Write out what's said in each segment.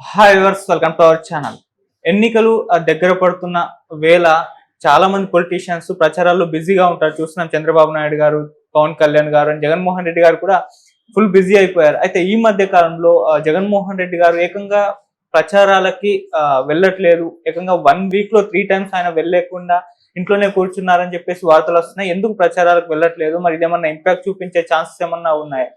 Hi viewers, welcome to our channel. ఎన్నికలు దగ్గర పడుతున్న వేళ చాలా మంది పొలిటీషియన్స్ ప్రచారాల్లో బిజీగా ఉంటారు. చూస్తున్నాం చంద్రబాబు నాయుడు గారు, పవన్ కళ్యాణ్ గారు అండ్ జగన్మోహన్ రెడ్డి గారు కూడా ఫుల్ బిజీ అయిపోయారు. అయితే ఈ మధ్య కాలంలో జగన్మోహన్ రెడ్డి గారు ఏకంగా ప్రచారాలకి వెళ్ళట్లేదు. ఏకంగా 1 week లో 3 times ఆయన వెళ్ళలేకుండా ఇంట్లోనే కూర్చున్నారని చెప్పేసి వార్తలు వస్తున్నాయి. ఎందుకు ప్రచారాలకు వెళ్ళట్లేదు, మరి ఇదేమన్నా ఇంపాక్ట్ చూపించే ఛాన్సెస్ ఏమన్నా ఉన్నాయా?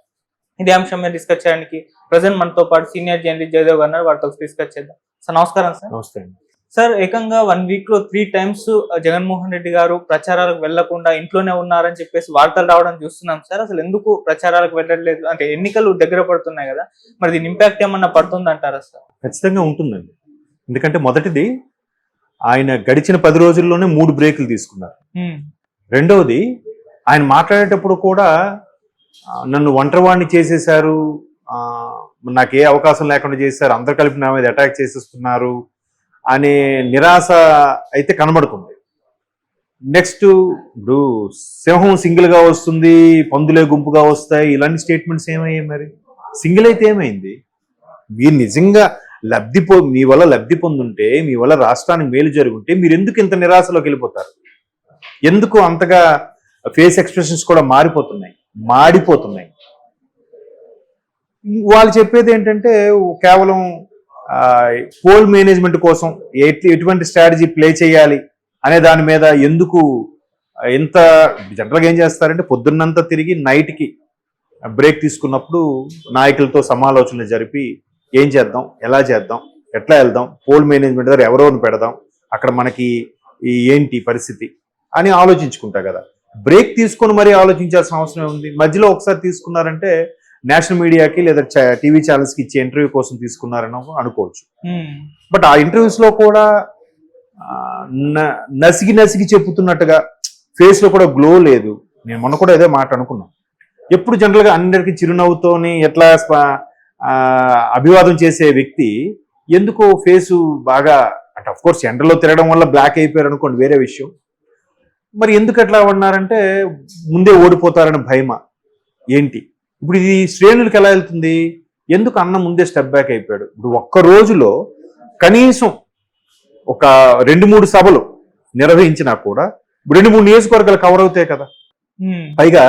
ఇదే అంశం మీద డిస్కస్ చేయడానికి ప్రజెంట్ మనతో పాటు సీనియర్ జర్నలిస్ట్ జయదేవ్ గారు ఉన్నారు. వారితో డిస్కస్ చేద్దాం. సార్ నమస్కారం. సార్ నమస్తే అండి. సార్, ఏకంగా 1 week లో 3 times జగన్మోహన్ రెడ్డి గారు ప్రచారాలకు వెళ్లకుండా ఇంట్లోనే ఉన్నారని చెప్పేసి వార్తలు రావడం చూస్తున్నాం. సార్, అసలు ఎందుకు ప్రచారాలకు వెళ్ళట్లేదు? అంటే ఎన్నికలు దగ్గర పడుతున్నాయి కదా, మరి దీని ఇంపాక్ట్ ఏమన్నా పడుతుంది అంటారా? సార్ ఖచ్చితంగా ఉంటుందండి. ఎందుకంటే మొదటిది, ఆయన గడిచిన 10 రోజుల్లోనే 3 బ్రేకులు తీసుకున్నారు. రెండవది, ఆయన మాట్లాడేటప్పుడు కూడా నన్ను ఒంటరివాడిని చేసేశారు, నాకు ఏ అవకాశం లేకుండా చేశారు, అందరు కలిపి నా మీద అటాక్ చేసేస్తున్నారు అనే నిరాశ అయితే కనబడుతుంది. నెక్స్ట్, ఇప్పుడు సింహం సింగిల్ గా వస్తుంది, పందులే గుంపుగా వస్తాయి, ఇలాంటి స్టేట్మెంట్స్ ఏమయ్యాయి? మరి సింగిల్ అయితే ఏమైంది? మీరు నిజంగా మీ వల్ల లబ్ధి పొందుంటే, మీ వల్ల రాష్ట్రానికి మేలు జరుగుంటే మీరు ఎందుకు ఇంత నిరాశలోకి వెళ్ళిపోతారు? ఎందుకు అంతగా ఫేస్ ఎక్స్ప్రెషన్స్ కూడా మాడిపోతున్నాయి? వాళ్ళు చెప్పేది ఏంటంటే కేవలం పోల్ మేనేజ్మెంట్ కోసం ఎటువంటి స్ట్రాటజీ ప్లే చేయాలి అనే దాని మీద ఎందుకు ఎంత జనరల్గా ఏం చేస్తారంటే పొద్దున్నంతా తిరిగి నైట్కి బ్రేక్ తీసుకున్నప్పుడు నాయకులతో సమాలోచనలు జరిపి ఏం చేద్దాం, ఎలా చేద్దాం, ఎట్లా వెళ్దాం, పోల్ మేనేజ్మెంట్ దగ్గర ఎవరోని పెడదాం, అక్కడ మనకి ఏంటి పరిస్థితి అని ఆలోచించుకుంటా కదా. బ్రేక్ తీసుకొని మరీ ఆలోచించాల్సిన అవసరం ఉంది. మధ్యలో ఒకసారి తీసుకున్నారంటే నేషనల్ మీడియాకి లేదా టీవీ ఛానల్స్కి ఇచ్చే ఇంటర్వ్యూ కోసం తీసుకున్నారని అనుకోవచ్చు. బట్ ఆ ఇంటర్వ్యూస్ లో కూడా నసిగి చెప్పుతున్నట్టుగా ఫేస్ లో కూడా గ్లో లేదు. నేను మొన్న కూడా ఏదో మాట అనుకున్నాను. ఎప్పుడు జనరల్ గా అందరికి చిరునవ్వుతోని ఎట్లా అభివాదం చేసే వ్యక్తి ఎందుకో ఫేసు బాగా, అంటే అఫ్ కోర్స్ ఎండలో తిరగడం వల్ల బ్లాక్ అయిపోయారు అనుకోండి, వేరే విషయం. మరి ఎందుకు ఎట్లా ఉన్నారంటే ముందే ఓడిపోతారని భయమా ఏంటి? ఇప్పుడు ఇది శ్రేణులకు ఎలా వెళ్తుంది? ఎందుకు అన్న ముందే స్టెప్ బ్యాక్ అయిపోయాడు? ఇప్పుడు ఒక్క రోజులో కనీసం ఒక 2-3 సభలు నిర్వహించినా కూడా 2-3 నియోజకవర్గాలు కవర్ అవుతాయి కదా. పైగా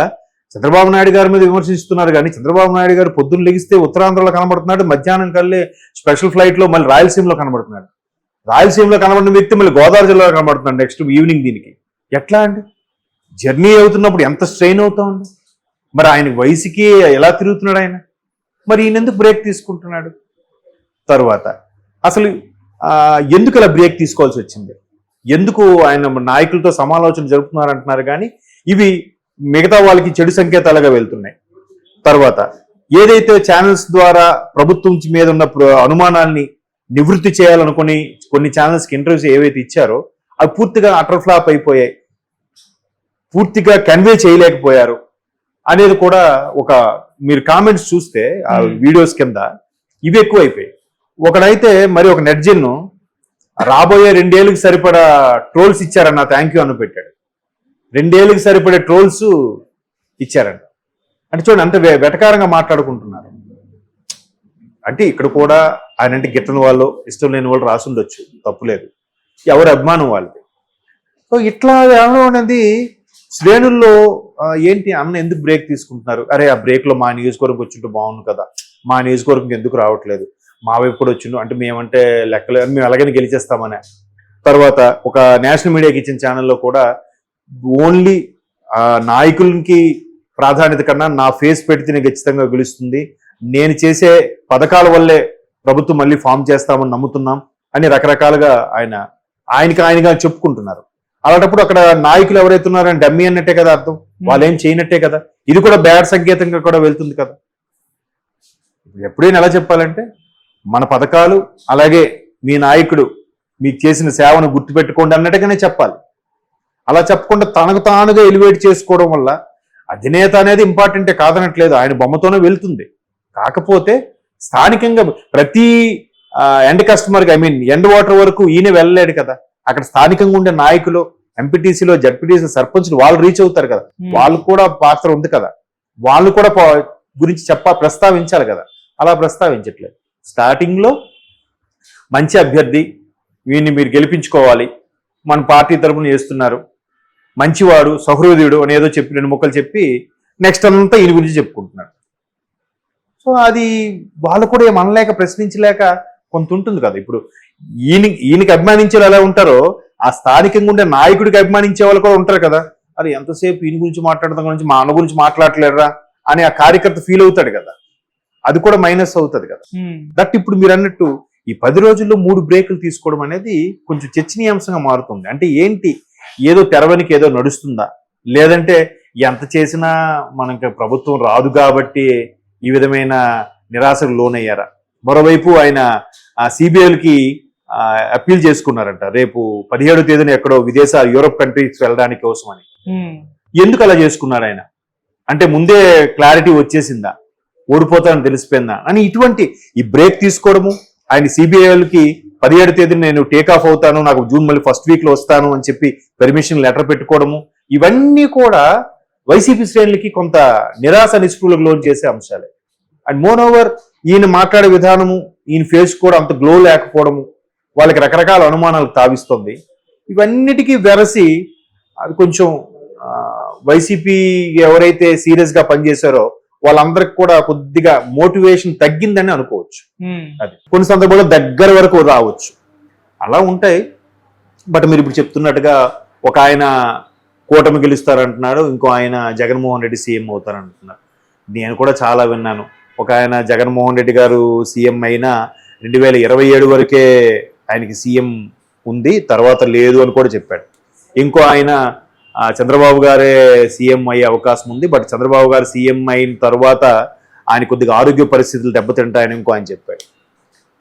చంద్రబాబు నాయుడు గారి మీద విమర్శిస్తున్నారు కానీ చంద్రబాబు నాయుడు గారు పొద్దున్న లెగిస్తే ఉత్తరాంధ్రలో కనబడుతున్నాడు, మధ్యాహ్నం కల్లే స్పెషల్ ఫ్లైట్ లో మళ్ళీ రాయలసీమలో కనబడుతున్నాడు, రాయలసీమలో కనబడిన వ్యక్తి మళ్ళీ గోదావరి జిల్లాలో కనబడుతున్నాడు నెక్స్ట్ ఈవినింగ్. దీనికి ఎట్లా అండి? జర్నీ అవుతున్నప్పుడు ఎంత స్ట్రెయిన్ అవుతా ఉంది. మరి ఆయన వయసుకి ఎలా తిరుగుతున్నాడు ఆయన? మరి ఈయన ఎందుకు బ్రేక్ తీసుకుంటున్నాడు? తర్వాత అసలు ఎందుకు ఇలా బ్రేక్ తీసుకోవాల్సి వచ్చింది? ఎందుకు ఆయన నాయకులతో సమాలోచన జరుపుతున్నారంటున్నారు కానీ ఇవి మిగతా వాళ్ళకి చెడు సంకేతాలుగా వెళ్తున్నాయి. తర్వాత ఏదైతే ఛానల్స్ ద్వారా ప్రభుత్వం మీద ఉన్న అనుమానాల్ని నివృత్తి చేయాలనుకుని కొన్ని ఛానల్స్కి ఇంటర్వ్యూస్ ఏవైతే ఇచ్చారో అవి పూర్తిగా అటర్ ఫ్లాప్ అయిపోయాయి, పూర్తిగా కన్వే చేయలేకపోయారు అనేది కూడా మీరు కామెంట్స్ చూస్తే ఆ వీడియోస్ కింద ఇవి ఎక్కువైపోయాయి. ఒకడైతే మరి ఒక నెట్జిన్ రాబోయే 2 ఏళ్ళకి సరిపడా ట్రోల్స్ ఇచ్చారన్న థ్యాంక్ యూ అని పెట్టాడు. 2 ఏళ్ళకి సరిపడే ట్రోల్స్ ఇచ్చారంట. అంటే చూడండి అంత వెటకారంగా మాట్లాడుకుంటున్నారు. అంటే ఇక్కడ కూడా ఆయన అంటే గిట్టని వాళ్ళు, ఇష్టం లేని వాళ్ళు రాసుండొచ్చు, తప్పులేదు, ఎవరి అభిమానం వాళ్ళది. సో ఇట్లా అనేది శ్రేణుల్లో ఏంటి అన్న ఎందుకు బ్రేక్ తీసుకుంటున్నారు? అరే ఆ బ్రేక్ లో మా నియోజకవర్గం వచ్చింటూ బాగుంది కదా, మా నియోజకవర్గం ఎందుకు రావట్లేదు, మా వైపు కూడా వచ్చిండు అంటే మేమంటే లెక్కలేదు, మేము అలాగని గెలిచేస్తామనే. తర్వాత ఒక నేషనల్ మీడియాకి ఇచ్చిన ఛానల్లో కూడా ఓన్లీ నాయకులకి ప్రాధాన్యత కన్నా నా ఫేస్ పెడితేనే ఖచ్చితంగా గెలుస్తుంది, నేను చేసే పథకాల వల్లే ప్రభుత్వం మళ్ళీ ఫామ్ చేస్తామని నమ్ముతున్నాం అని రకరకాలుగా ఆయనగా చెప్పుకుంటున్నారు. అలాంటప్పుడు అక్కడ నాయకులు ఎవరైతే ఉన్నారని డమ్మీ అన్నట్టే కదా అర్థం, వాళ్ళు ఏం చేయనట్టే కదా. ఇది కూడా బ్యాడ్ సంకేతంగా కూడా వెళ్తుంది కదా. ఎప్పుడైనా ఎలా చెప్పాలంటే మన పథకాలు అలాగే మీ నాయకుడు మీకు చేసిన సేవను గుర్తుపెట్టుకోండి అన్నట్టుగానే చెప్పాలి. అలా చెప్పకుండా తనకు తానుగా ఎలివేట్ చేసుకోవడం వల్ల అధినేత అనేది ఇంపార్టెంటే కాదనట్లేదు, ఆయన బొమ్మతోనే వెళ్తుంది. కాకపోతే స్థానికంగా ప్రతి ఎండ్ కస్టమర్కి ఎండ్ వాటర్ వరకు ఈయన వెళ్ళలేడు కదా. అక్కడ స్థానికంగా ఉండే నాయకులు, ఎంపీటీసీలో, జడ్పీటీసీ, సర్పంచ్లు వాళ్ళు రీచ్ అవుతారు కదా, వాళ్ళు కూడా పాత్ర ఉంది కదా, వాళ్ళు కూడా గురించి ప్రస్తావించాలి కదా. అలా ప్రస్తావించట్లేదు. స్టార్టింగ్ లో మంచి అభ్యర్థి, వీడిని మీరు గెలిపించుకోవాలి, మన పార్టీ తరపున చేస్తున్నారు, మంచివాడు, సహృదయుడు అని ఏదో చెప్పి 2 ముక్కలు చెప్పి నెక్స్ట్ అంతా ఈయన గురించి చెప్పుకుంటున్నాడు. సో అది వాళ్ళు కూడా ఏమనలేక ప్రశ్నించలేక కొంత ఉంటుంది కదా. ఇప్పుడు ఈయనకి అభిమానించే వాళ్ళు ఎలా ఉంటారో ఆ స్థానికంగా ఉండే నాయకుడికి అభిమానించే వాళ్ళు కూడా ఉంటారు కదా. అది ఎంతసేపు ఈయన గురించి మాట్లాడడం గురించి మా అన్న గురించి మాట్లాడలేరా అని ఆ కార్యకర్త ఫీల్ అవుతాడు కదా. అది కూడా మైనస్ అవుతుంది కదా. దట్ ఇప్పుడు మీరు అన్నట్టు ఈ 10 రోజుల్లో 3 బ్రేకులు తీసుకోవడం అనేది కొంచెం చర్చనీయాంశంగా మారుతుంది. అంటే ఏంటి, ఏదో తెరవనికి ఏదో నడుస్తుందా, లేదంటే ఎంత చేసినా మనకి ప్రభుత్వం రాదు కాబట్టి ఈ విధమైన నిరాశకు లోనయ్యారా? మరోవైపు ఆయన సిబిఐలకి అప్పీల్ చేసుకున్నారంట రేపు 17వ తేదీన ఎక్కడో విదేశాలు యూరోప్ కంట్రీస్ వెళ్ళడానికి కోసమని. ఎందుకు అలా చేసుకున్నారు ఆయన? అంటే ముందే క్లారిటీ వచ్చేసిందా, ఓడిపోతానని తెలిసిపోయిందా అని ఇటువంటి ఈ బ్రేక్ తీసుకోవడము, ఆయన సిబిఐలకి 17వ తేదీన నేను టేక్ ఆఫ్ అవుతాను, నాకు జూన్ మళ్ళీ ఫస్ట్ వీక్ లో వస్తాను అని చెప్పి పర్మిషన్ లెటర్ పెట్టుకోవడము, ఇవన్నీ కూడా వైసీపీ శ్రేణులకి కొంత నిరాశ నిస్పృహలకు లోన్ చేసే అంశాలే. అండ్ మోర్ ఓవర్ ఈయన మాట్లాడే విధానము, ఈయన ఫేస్ కూడా అంత గ్లో లేకపోవడము వాళ్ళకి రకరకాల అనుమానాలు తావిస్తుంది. ఇవన్నిటికీ వెరసి అది కొంచెం వైసీపీ ఎవరైతే సీరియస్ గా పనిచేశారో వాళ్ళందరికి కూడా కొద్దిగా మోటివేషన్ తగ్గిందని అనుకోవచ్చు. అది కొన్ని సందర్భాల్లో దగ్గర వరకు రావచ్చు, అలా ఉంటాయి. బట్ మీరు ఇప్పుడు చెప్తున్నట్టుగా ఒక ఆయన కూటమి గెలుస్తారంటున్నాడు, ఇంకో ఆయన జగన్మోహన్ రెడ్డి సీఎం అవుతారంటున్నారు. నేను కూడా చాలా విన్నాను. ఒక ఆయన జగన్మోహన్ రెడ్డి గారు సీఎం అయినా 2027 వరకే ఆయనకి సీఎం ఉంది, తర్వాత లేదు అని కూడా చెప్పాడు. ఇంకో ఆయన చంద్రబాబు గారే సీఎం అయ్యే అవకాశం ఉంది, బట్ చంద్రబాబు గారు సీఎం అయిన తర్వాత ఆయన కొద్దిగా ఆరోగ్య పరిస్థితులు దెబ్బతింటాయని ఇంకో ఆయన చెప్పాడు.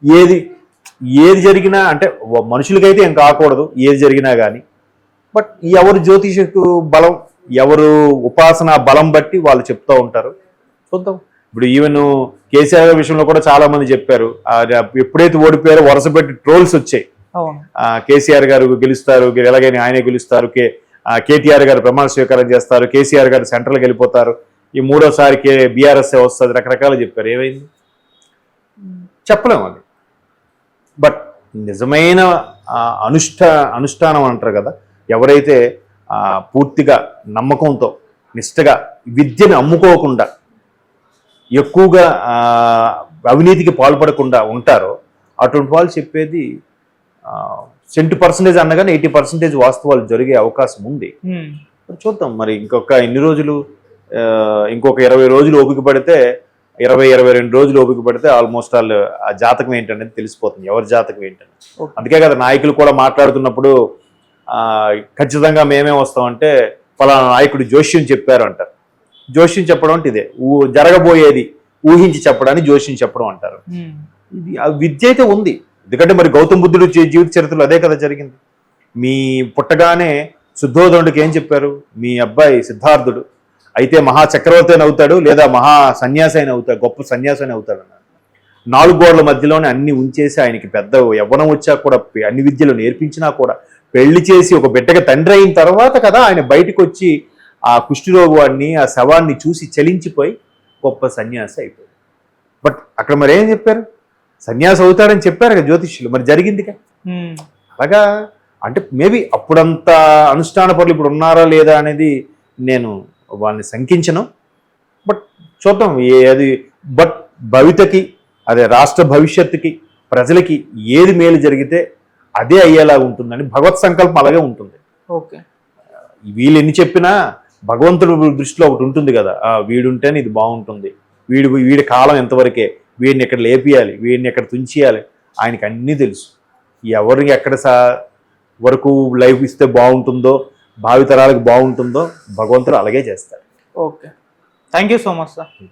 ఏది జరిగినా అంటే మనుషులకైతే ఏం కాకూడదు ఏది జరిగినా కానీ, బట్ ఎవరు జ్యోతిషకు బలం, ఎవరు ఉపాసన బలం బట్టి వాళ్ళు చెప్తూ ఉంటారు. చూద్దాం. ఇప్పుడు ఈవెన్ కేసీఆర్ విషయంలో కూడా చాలా మంది చెప్పారు, ఎప్పుడైతే ఓడిపోయారో వరుస పెట్టి ట్రోల్స్ వచ్చాయి. కేసీఆర్ గారు గెలుస్తారు, ఎలాగైనా ఆయనే గెలుస్తారు, కేటీఆర్ గారు ప్రమాణ స్వీకారం చేస్తారు, కేసీఆర్ గారు సెంట్రల్కి వెళ్ళిపోతారు, ఈ 3వసారికి బీఆర్ఎస్ వస్తుంది, రకరకాలు చెప్పారు. ఏమైంది చెప్పలేము అది. బట్ నిజమైన అనుష్ఠానం అంటారు కదా, ఎవరైతే పూర్తిగా నమ్మకంతో నిష్టగా విద్యను అమ్ముకోకుండా ఎక్కువగా అవినీతికి పాల్పడకుండా ఉంటారో అటువంటి వాళ్ళు చెప్పేది 20% అన్నగానే 80% వాస్తవాలు జరిగే అవకాశం ఉంది. చూద్దాం మరి ఇంకొక ఎన్ని రోజులు, ఇంకొక 20 రోజులు ఓపిక పడితే, 20-22 రోజులు ఓపిక పడితే ఆల్మోస్ట్ ఆల్ ఆ జాతకం ఏంటనేది తెలిసిపోతుంది, ఎవరి జాతకం ఏంటని. అందుకే కదా నాయకులు కూడా మాట్లాడుతున్నప్పుడు ఖచ్చితంగా మేమే వస్తామంటే ఫలానా నాయకుడు జోష్యం చెప్పారు అంటారు. జోష్యం చెప్పడం అంటే ఇదే, జరగబోయేది ఊహించి చెప్పడాన్ని జోష్యం చెప్పడం అంటారు. ఇది విద్య అయితే ఉంది, ఎందుకంటే మరి గౌతమ బుద్ధుడు జీవిత చరిత్రలో అదే కదా జరిగింది. మీ పుట్టగానే శుద్ధోదనుడికి ఏం చెప్పారు, మీ అబ్బాయి సిద్ధార్థుడు అయితే మహా చక్రవర్తి అని అవుతాడు, లేదా మహా సన్యాసి అయిన అవుతాడు, గొప్ప సన్యాసి అని అవుతాడు అన్నారు. 4 గోడల మధ్యలోనే అన్ని ఉంచేసి ఆయనకి పెద్ద యవ్వనం వచ్చాక కూడా అన్ని విద్యలు నేర్పించినా కూడా పెళ్లి చేసి ఒక బిడ్డగా తండ్రి అయిన తర్వాత కదా ఆయన బయటకు వచ్చి ఆ కుష్ఠరోగాన్ని, ఆ శవాన్ని చూసి చలించిపోయి గొప్ప సన్యాసి అయిపోయాడు. బట్ అక్కడ మరి ఏం చెప్పారు, సన్యాసి అవుతాడని చెప్పారు కదా జ్యోతిష్యులు, మరి జరిగిందిగా. అలాగా అంటే మేబీ అప్పుడంత అనుష్ఠాన పనులు ఇప్పుడు ఉన్నారా లేదా అనేది నేను వాళ్ళని శంకించను. బట్ చూద్దాం అది. బట్ భవితకి, అదే రాష్ట్ర భవిష్యత్తుకి, ప్రజలకి ఏది మేలు జరిగితే అదే అయ్యేలాగా ఉంటుందని భగవత్ సంకల్పం అలాగే ఉంటుంది. ఓకే, వీళ్ళు ఎన్ని చెప్పినా భగవంతుడి దృష్టిలో ఒకటి ఉంటుంది కదా, వీడుంటేనే ఇది బాగుంటుంది, వీడి కాలం ఎంతవరకే, వీడిని ఎక్కడ లేపియాలి, వీడిని ఎక్కడ తుంచేయాలి, ఆయనకి అన్నీ తెలుసు. ఎవరికి ఎక్కడ వరకు లైఫ్ ఇస్తే బాగుంటుందో, భావితరాలకు బాగుంటుందో భగవంతుడు అలాగే చేస్తాడు. Okay, thank you so much sir.